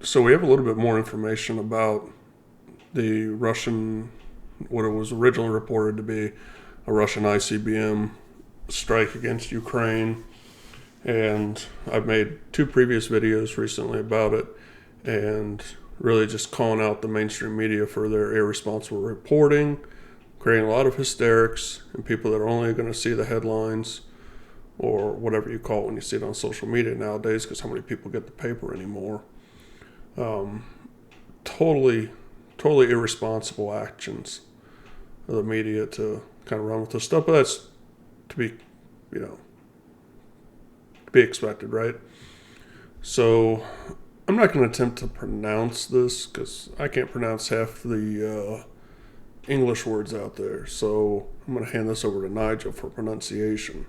So we have a little bit more information about the Russian, what it was originally reported to be a Russian ICBM strike against Ukraine. And I've made two previous videos recently about it and really just calling out the mainstream media for their irresponsible reporting, creating a lot of hysterics, and people that are only going to see the headlines or whatever you call it when you see it on social media nowadays, because how many people get the paper anymore. Totally irresponsible actions of the media to kind of run with this stuff, but that's to be, to be expected, right? So I'm not going to attempt to pronounce this because I can't pronounce half the English words out there. So I'm going to hand this over to Nigel for pronunciation.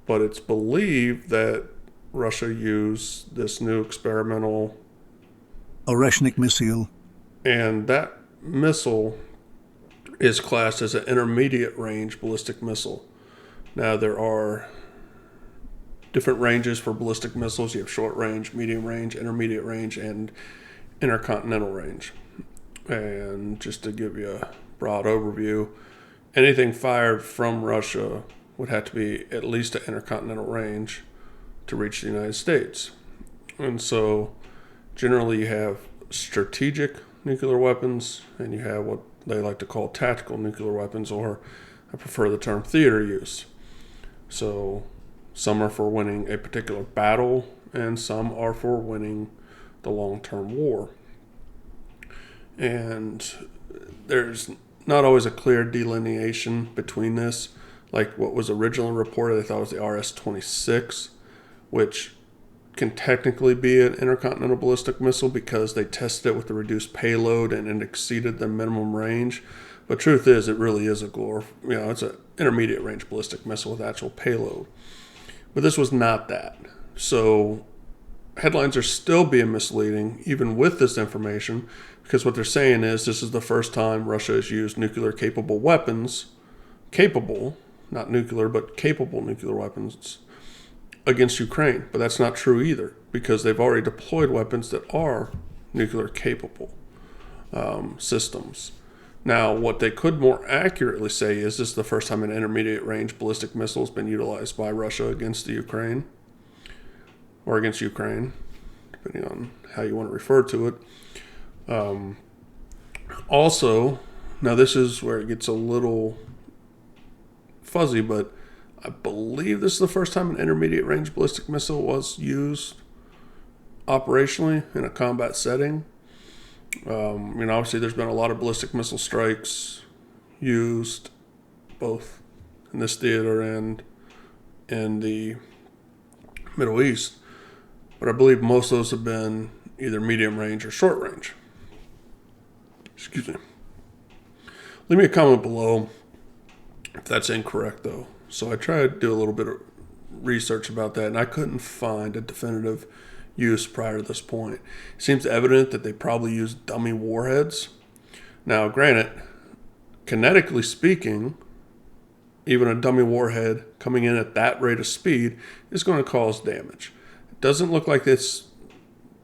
But it's believed that Russia used this new experimental Oreshnik missile, and that missile is classed as an intermediate range ballistic missile. Now, there are different ranges for ballistic missiles. You have short range, medium range, intermediate range, and intercontinental range. And just to give you a broad overview, anything fired from Russia would have to be at least an intercontinental range to reach the United States. And so generally you have strategic nuclear weapons and you have what they like to call tactical nuclear weapons, or I prefer the term theater use. So some are for winning a particular battle and some are for winning the long-term war. And there's not always a clear delineation between this. Like what was originally reported, I thought it was the RS-26, which can technically be an intercontinental ballistic missile because they tested it with a reduced payload and it exceeded the minimum range. But truth is, it really is it's an intermediate range ballistic missile with actual payload. But this was not that. So headlines are still being misleading, even with this information, because what they're saying is this is the first time Russia has used nuclear capable weapons, capable, not nuclear, but capable nuclear weapons against Ukraine. But that's not true either, because they've already deployed weapons that are nuclear capable systems. Now, what they could more accurately say is this is the first time an intermediate range ballistic missile has been utilized by Russia against the Ukraine, or against Ukraine, depending on how you want to refer to it. Also, now this is where it gets a little fuzzy, but I believe this is the first time an intermediate range ballistic missile was used operationally in a combat setting. Obviously there's been a lot of ballistic missile strikes used both in this theater and in the Middle East, but I believe most of those have been either medium range or short range. Excuse me. Leave me a comment below if that's incorrect, though. So I tried to do a little bit of research about that, and I couldn't find a definitive use prior to this point. It seems evident that they probably used dummy warheads. Now, granted, kinetically speaking, even a dummy warhead coming in at that rate of speed is going to cause damage. It doesn't look like this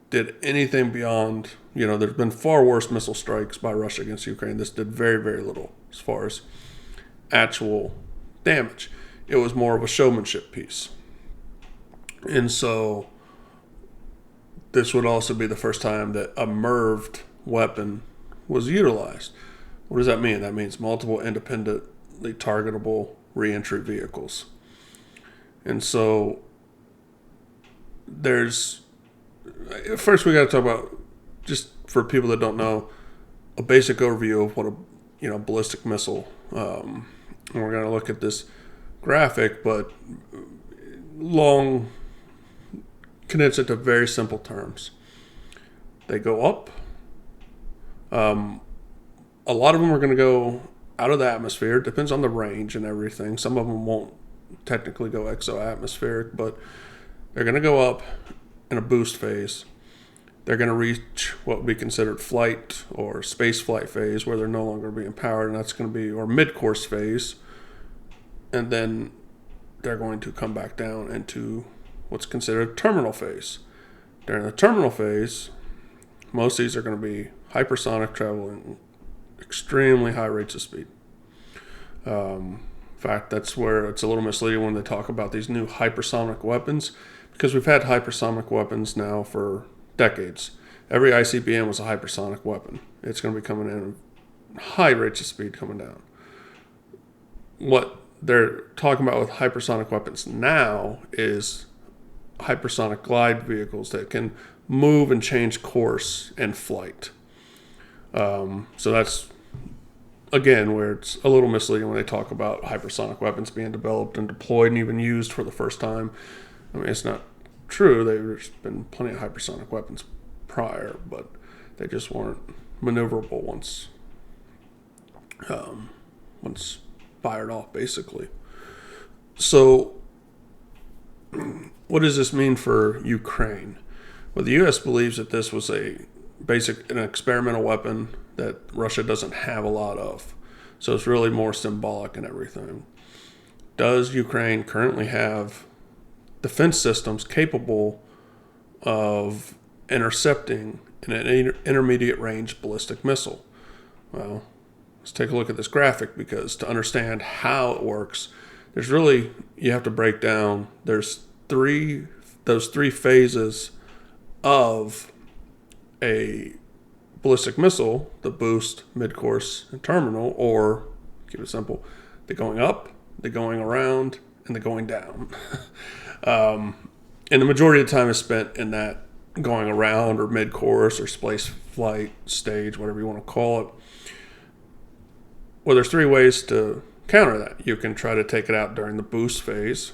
did anything beyond, there's been far worse missile strikes by Russia against Ukraine. This did very, very little as far as actual damage. It was more of a showmanship piece. And so this would also be the first time that a MIRVed weapon was utilized. What does that mean? That means multiple independently targetable reentry vehicles. And so first we got to talk about, just for people that don't know, a basic overview of what a ballistic missile. And we're going to look at this graphic, but condense it to very simple terms. They go up. A lot of them are going to go out of the atmosphere. It depends on the range and everything. Some of them won't technically go exo-atmospheric, but they're going to go up in a boost phase. They're going to reach what would be considered flight or space flight phase, where they're no longer being powered, and that's going to be, or mid-course phase. And then they're going to come back down into what's considered terminal phase. During the terminal phase, most of these are going to be hypersonic, traveling extremely high rates of speed. In fact, that's where it's a little misleading when they talk about these new hypersonic weapons, because we've had hypersonic weapons now for decades. Every ICBM was a hypersonic weapon. It's going to be coming in at high rates of speed coming down. What they're talking about with hypersonic weapons now is hypersonic glide vehicles that can move and change course in flight. So that's, again, where it's a little misleading when they talk about hypersonic weapons being developed and deployed and even used for the first time. I mean, it's not true. There's been plenty of hypersonic weapons prior, but they just weren't maneuverable once fired off, basically. So what does this mean for Ukraine? Well, the U.S. believes that this was an experimental weapon that Russia doesn't have a lot of. So it's really more symbolic and everything. Does Ukraine currently have defense systems capable of intercepting an intermediate range ballistic missile? Well, let's take a look at this graphic, because to understand how it works, you have to break down, those three phases of a ballistic missile: the boost, mid-course, and terminal, or keep it simple, they're going up, they're going around, and they're going down. And the majority of the time is spent in that going around or mid-course or space flight stage, whatever you want to call it. Well, there's three ways to counter that. You can try to take it out during the boost phase,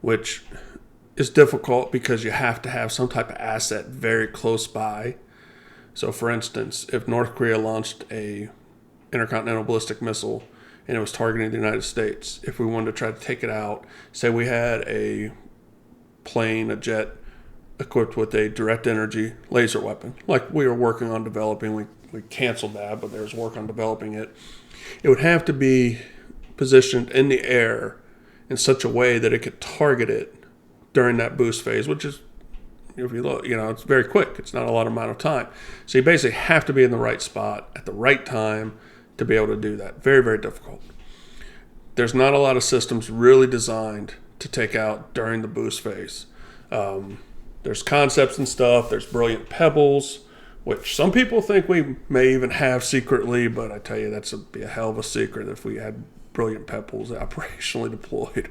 which is difficult because you have to have some type of asset very close by. So, for instance, if North Korea launched a intercontinental ballistic missile and it was targeting the United States, if we wanted to try to take it out, say we had a plane, a jet, equipped with a direct energy laser weapon, like we were working on developing, we canceled that, but there was work on developing it. It would have to be positioned in the air in such a way that it could target it during that boost phase, which is, if you look, it's very quick. It's not a lot of amount of time. So you basically have to be in the right spot at the right time to be able to do that. Very, very difficult. There's not a lot of systems really designed to take out during the boost phase. There's concepts and stuff. There's brilliant pebbles, which some people think we may even have secretly, but I tell you, that'd be a hell of a secret if we had brilliant pebbles operationally deployed.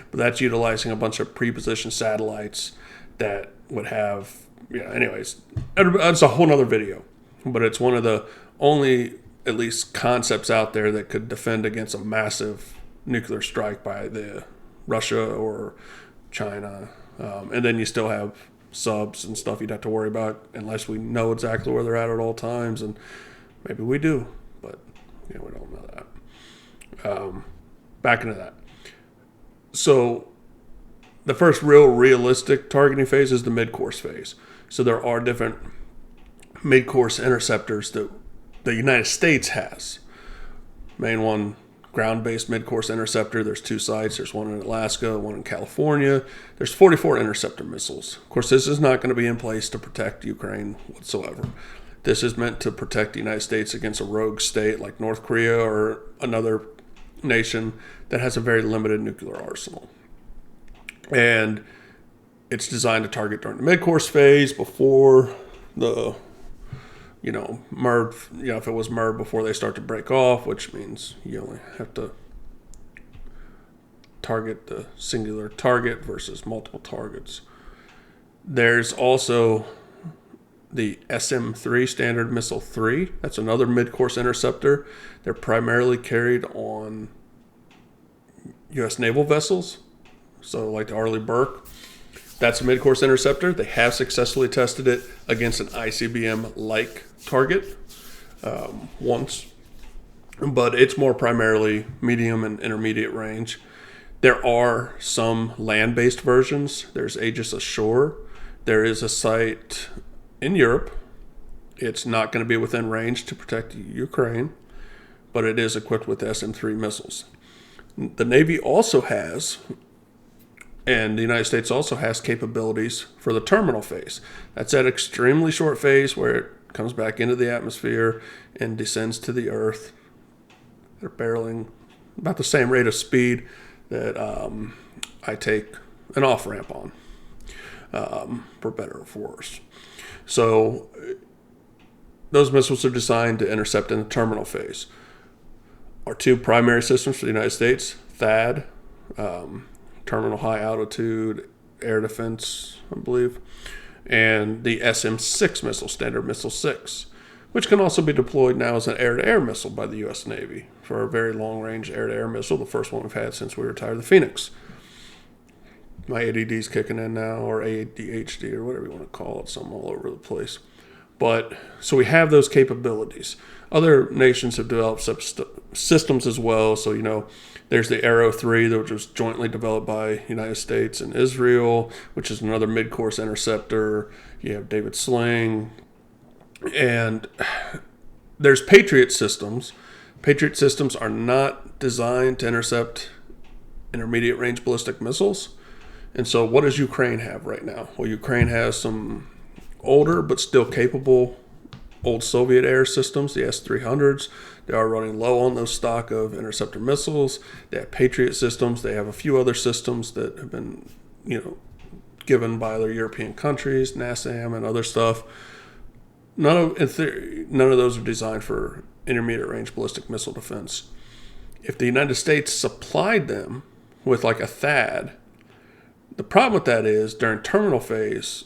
But that's utilizing a bunch of pre-positioned satellites that would have, anyways, that's a whole nother video. But it's one of the only, at least, concepts out there that could defend against a massive nuclear strike by the Russia or China. And then you still have subs and stuff you'd have to worry about, unless we know exactly where they're at all times, and maybe we do, but we don't know that. Back into that. So the first realistic targeting phase is the mid-course phase. So there are different mid-course interceptors that the United States has. Main one, ground-based mid-course interceptor. There's two sites. There's one in Alaska, one in California. There's 44 interceptor missiles. Of course, this is not going to be in place to protect Ukraine whatsoever. This is meant to protect the United States against a rogue state like North Korea or another nation that has a very limited nuclear arsenal. And it's designed to target during the mid-course phase before the MERV, if it was MERV before they start to break off, which means you only have to target the singular target versus multiple targets. There's also the SM-3 Standard Missile 3. That's another mid-course interceptor. They're primarily carried on U.S. naval vessels, so like the Arleigh Burke. That's a mid-course interceptor. They have successfully tested it against an ICBM-like target once, but it's more primarily medium and intermediate range. There are some land-based versions. There's Aegis Ashore. There is a site in Europe. It's not going to be within range to protect Ukraine, but it is equipped with SM-3 missiles. The Navy also has And the United States also has capabilities for the terminal phase. That's that extremely short phase where it comes back into the atmosphere and descends to the Earth. They're barreling about the same rate of speed that I take an off-ramp on, for better or for worse. So those missiles are designed to intercept in the terminal phase. Our two primary systems for the United States, THAAD, Terminal High Altitude Air Defense, I believe, and the SM-6 missile, Standard Missile 6, which can also be deployed now as an air-to-air missile by the U.S. Navy for a very long-range air-to-air missile, the first one we've had since we retired the Phoenix. My ADD's kicking in now, or ADHD, or whatever you want to call it, something all over the place. But, so we have those capabilities. Other nations have developed systems as well. So, there's the Arrow 3, which was jointly developed by United States and Israel, which is another mid-course interceptor. You have David Sling. And there's Patriot systems. Patriot systems are not designed to intercept intermediate-range ballistic missiles. And so what does Ukraine have right now? Well, Ukraine has some older but still capable old Soviet air systems, the S-300s. They are running low on those stock of interceptor missiles. They have Patriot systems. They have a few other systems that have been, given by other European countries, NASAM and other stuff. None of those are designed for intermediate range ballistic missile defense. If the United States supplied them with like a THAAD, the problem with that is during terminal phase,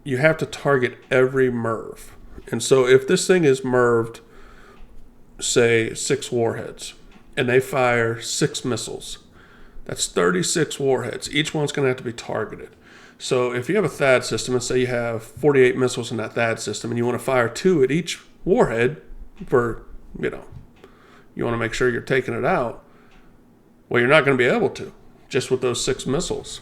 you have to target every MIRV. And so if this thing is MIRVed, say 6 warheads, and they fire 6 missiles, that's 36 warheads. Each one's going to have to be targeted. So if you have a THAAD system, and say you have 48 missiles in that THAAD system, and you want to fire 2 at each warhead for, you want to make sure you're taking it out, well, you're not going to be able to, just with those 6 missiles.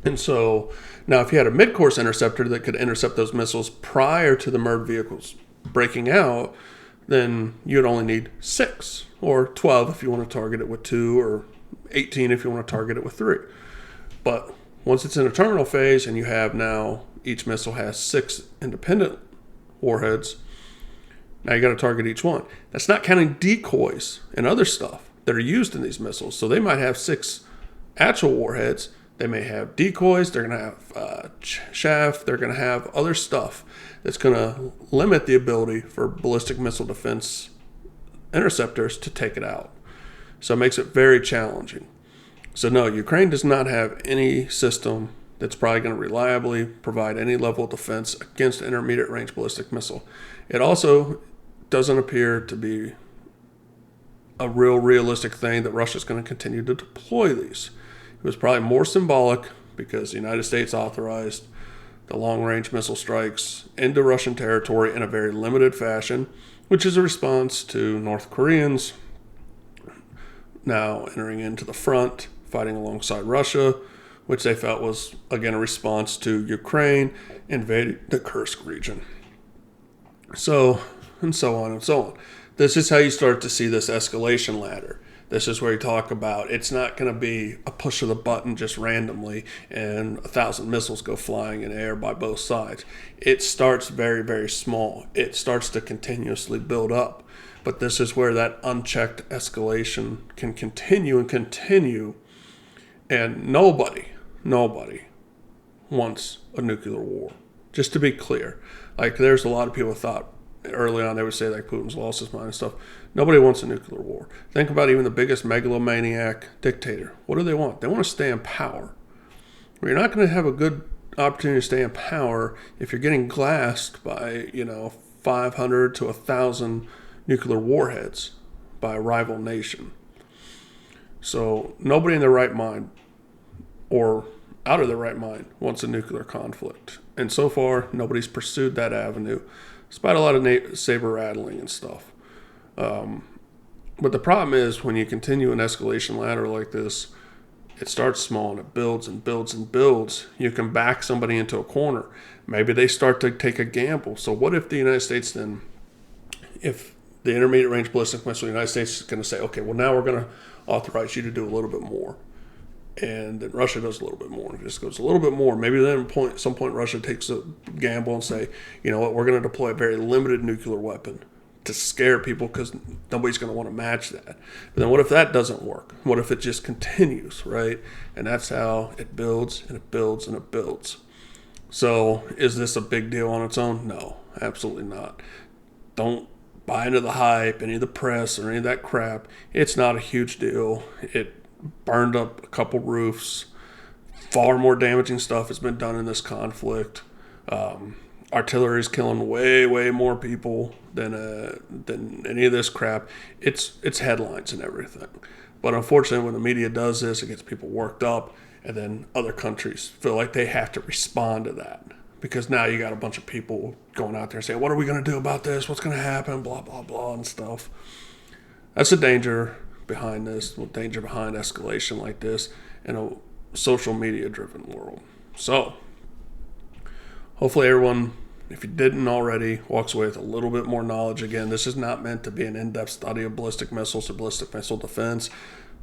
And so now if you had a mid-course interceptor that could intercept those missiles prior to the MIRV vehicles breaking out, then you'd only need 6 or 12 if you want to target it with 2 or 18 if you want to target it with 3. But once it's in a terminal phase and you have now each missile has 6 independent warheads, now you got to target each one. That's not counting decoys and other stuff that are used in these missiles. So they might have 6 actual warheads. They may have decoys. They're going to have chaff. They're going to have other stuff that's going to limit the ability for ballistic missile defense interceptors to take it out. So it makes it very challenging. So no, Ukraine does not have any system that's probably going to reliably provide any level of defense against an intermediate range ballistic missile. It also doesn't appear to be a realistic thing that Russia's going to continue to deploy these. It was probably more symbolic because the United States authorized the long-range missile strikes into Russian territory in a very limited fashion, which is a response to North Koreans now entering into the front, fighting alongside Russia, which they felt was, again, a response to Ukraine invading the Kursk region. So, and so on and so on. This is how you start to see this escalation ladder. This is where you talk about it's not going to be a push of the button just randomly and 1,000 missiles go flying in air by both sides. It starts very, very small. It starts to continuously build up. But this is where that unchecked escalation can continue and continue. And nobody wants a nuclear war. Just to be clear. Like, there's a lot of people thought early on, they would say like Putin's lost his mind and stuff. Nobody wants a nuclear war. Think about even the biggest megalomaniac dictator. What do they want? They want to stay in power. Well, you're not going to have a good opportunity to stay in power if you're getting glassed by, 500 to 1,000 nuclear warheads by a rival nation. So nobody in their right mind or out of their right mind wants a nuclear conflict. And so far, nobody's pursued that avenue, despite a lot of saber rattling and stuff. But the problem is when you continue an escalation ladder like this, it starts small and it builds and builds and builds. You can back somebody into a corner. Maybe they start to take a gamble. So what if the United States then, if the intermediate range ballistic missile, the United States is going to say, okay, well now we're going to authorize you to do a little bit more. And then Russia does a little bit more. It just goes a little bit more. Maybe then some point Russia takes a gamble and say, you know what, we're going to deploy a very limited nuclear weapon to scare people because nobody's going to want to match that. But then what if that doesn't work? What if it just continues, right? And that's how it builds and it builds and it builds. So is this a big deal on its own? No, absolutely not. Don't buy into the hype, any of the press, or any of that crap. It's not a huge deal. It burned up a couple roofs. Far more damaging stuff has been done in this conflict. Artillery is killing way, way more people than any of this crap. It's headlines and everything. But unfortunately, when the media does this, it gets people worked up, and then other countries feel like they have to respond to that. Because now you got a bunch of people going out there saying, what are we going to do about this? What's going to happen? Blah, blah, blah, and stuff. That's the danger behind this, the danger behind escalation like this in a social media driven world. So, hopefully everyone, if you didn't already, walks away with a little bit more knowledge. Again, this is not meant to be an in-depth study of ballistic missiles or ballistic missile defense.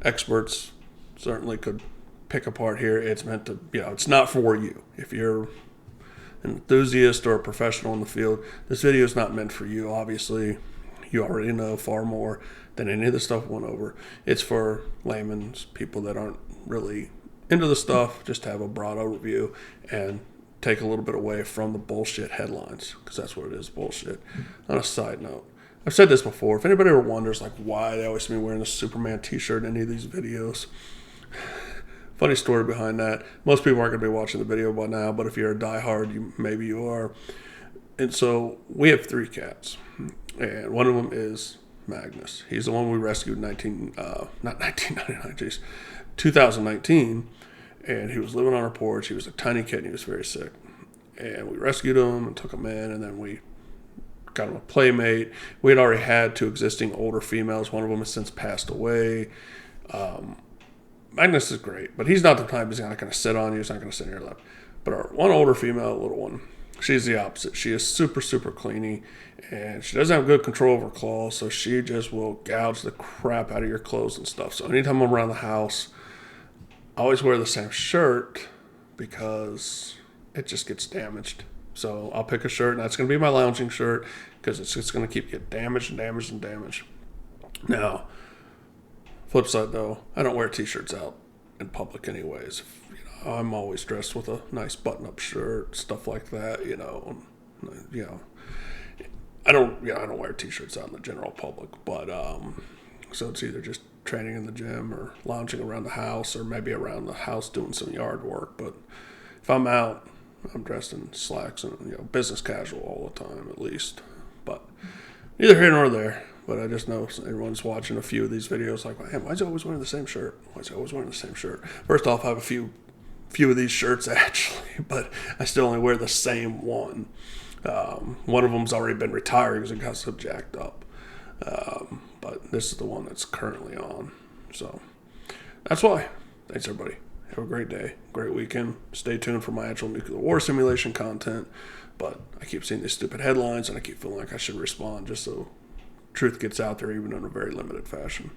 Experts certainly could pick apart here. It's meant to, it's not for you. If you're an enthusiast or a professional in the field, this video is not meant for you. Obviously, you already know far more than any of the stuff we went over. It's for laymen, people that aren't really into the stuff, just to have a broad overview and take a little bit away from the bullshit headlines, because that's what it is, bullshit. On a side note, I've said this before. If anybody ever wonders like why they always see me wearing a Superman t-shirt in any of these videos, funny story behind that. Most people aren't going to be watching the video by now, but if you're a diehard, maybe you are. And so we have 3 cats, and one of them is Magnus. He's the one we rescued in 2019, and he was living on our porch. He was a tiny kid, and he was very sick. And we rescued him and took him in, and then we got him a playmate. We had already had 2 existing older females. One of them has since passed away. Magnus is great, but he's not the type. He's not going to sit on you. He's not going to sit in your lap. But our one older female, little one, she's the opposite. She is super, super cleany, and she doesn't have good control over her claws, so she just will gouge the crap out of your clothes and stuff. So anytime I'm around the house, I always wear the same shirt because it just gets damaged. So I'll pick a shirt, and that's going to be my lounging shirt because it's just going to keep getting damaged and damaged and damaged. Now, flip side though, I don't wear t-shirts out in public anyways. I'm always dressed with a nice button-up shirt, stuff like that. I don't wear t-shirts out in the general public, but so it's either just training in the gym or lounging around the house, or maybe around the house doing some yard work. But if I'm out, I'm dressed in slacks and business casual all the time at least. But neither here nor there. But I just know everyone's watching a few of these videos like, man, why is he always wearing the same shirt? First off, I have a few of these shirts actually, but I still only wear the same one. One of them's already been retired because it got so jacked up. But this is the one that's currently on. So that's why. Thanks, everybody. Have a great day, great weekend. Stay tuned for my actual nuclear war simulation content. But I keep seeing these stupid headlines, and I keep feeling like I should respond just so truth gets out there, even in a very limited fashion.